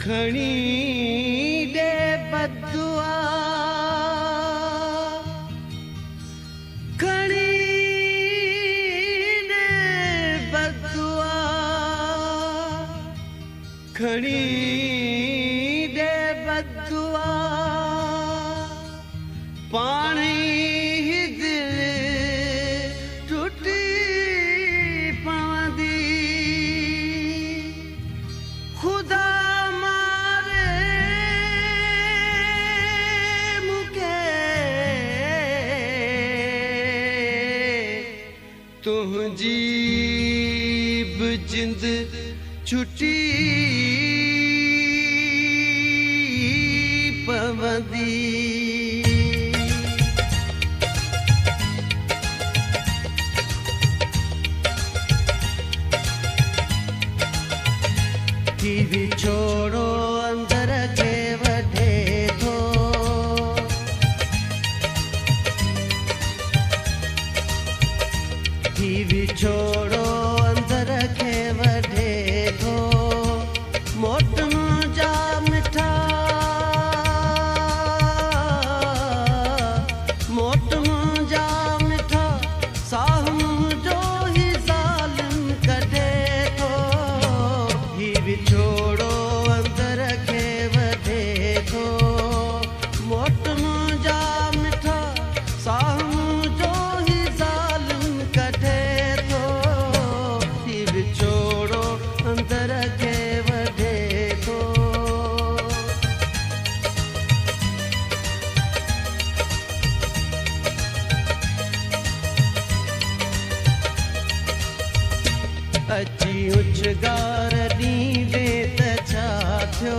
खणी दे बदुआ खणी दे बदुआ खणी दे बदुआ पानी ही दिल टूटी पांदी खुदा मारे मुके तुझी जिंद छुटी पवंदी टीवी छोड़ो अंदर के वढे थो टीवी छोड़ो अंदर के वढे थो मोटन जा मिठा मोटन जा मिठा साहम जो ही ज़ालिम कढे थो टीवी छोड़ो अंदर के वढे थो मोटन जा मिठा साहम जो ही ज़ालिम कढे थो टीवी छोड़ो अंदर के वढे थो अची उछगार ॾींदे त छा थियो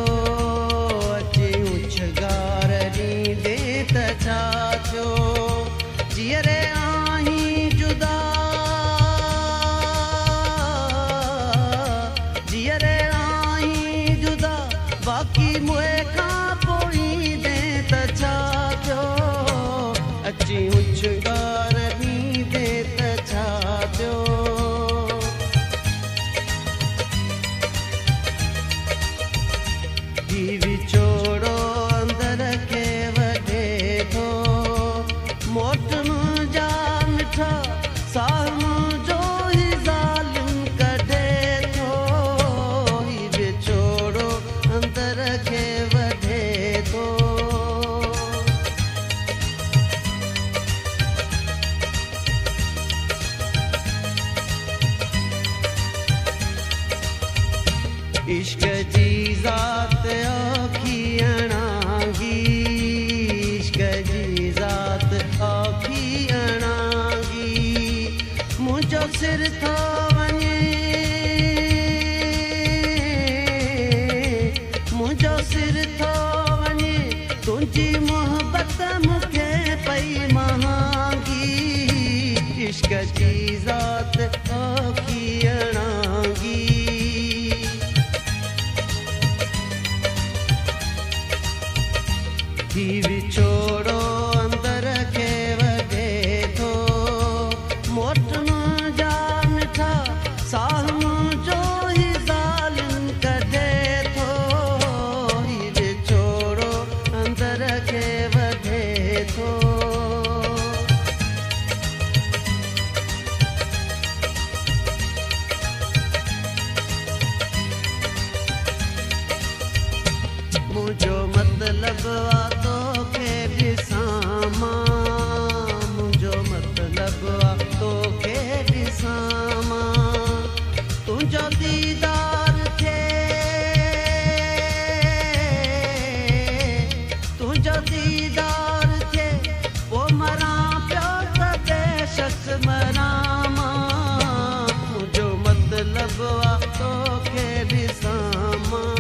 अची उछगार ॾींदे त छा थियो जीअरे आहीं जुदा जीअरे आहीं जुदा बाक़ी मुए खां पोईंदे त छा थियो अची उछगार ॾींदे त छा थियो टीवी छोड़ो अंदर के वढे थो मोटन जा मिठा साहम जो ही ज़ालिम कढे थो टीवी छोड़ो अंदर के वढे थो इश्क जी ज़ात आखी अणांगी इश्क जी ज़ात आखी अणांगी मुंहिंजो सिर थो वञे मुंहिंजो सिर थो वञे तुंहिंजी मोहबत मूंखे पई महांगी इश्क जी ज़ात आखी अणांगी टीवी छोड़ो अंदर के वढे थो मोटन जा मिठा साहम जो ही ज़ालिम कढे थो टीवी छोड़ो अंदर के वढे थो मुंहिंजो मतलब आ तोखे ॾिसां मां मुंहिंजो मतलब आ तोखे ॾिसां मां तुंहिंजो दीदार थिए तुंहिंजो दीदार थिए पोइ मरां पियो त बेशक मरां मां मुंहिंजो मतलब आ तोखे ॾिसां मां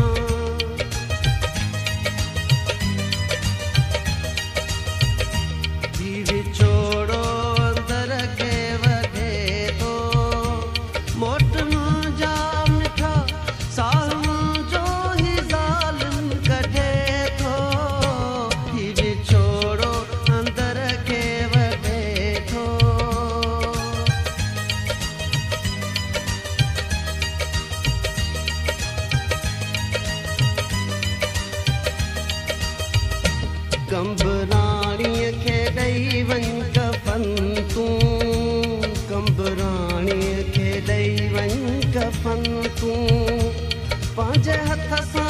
हथ सां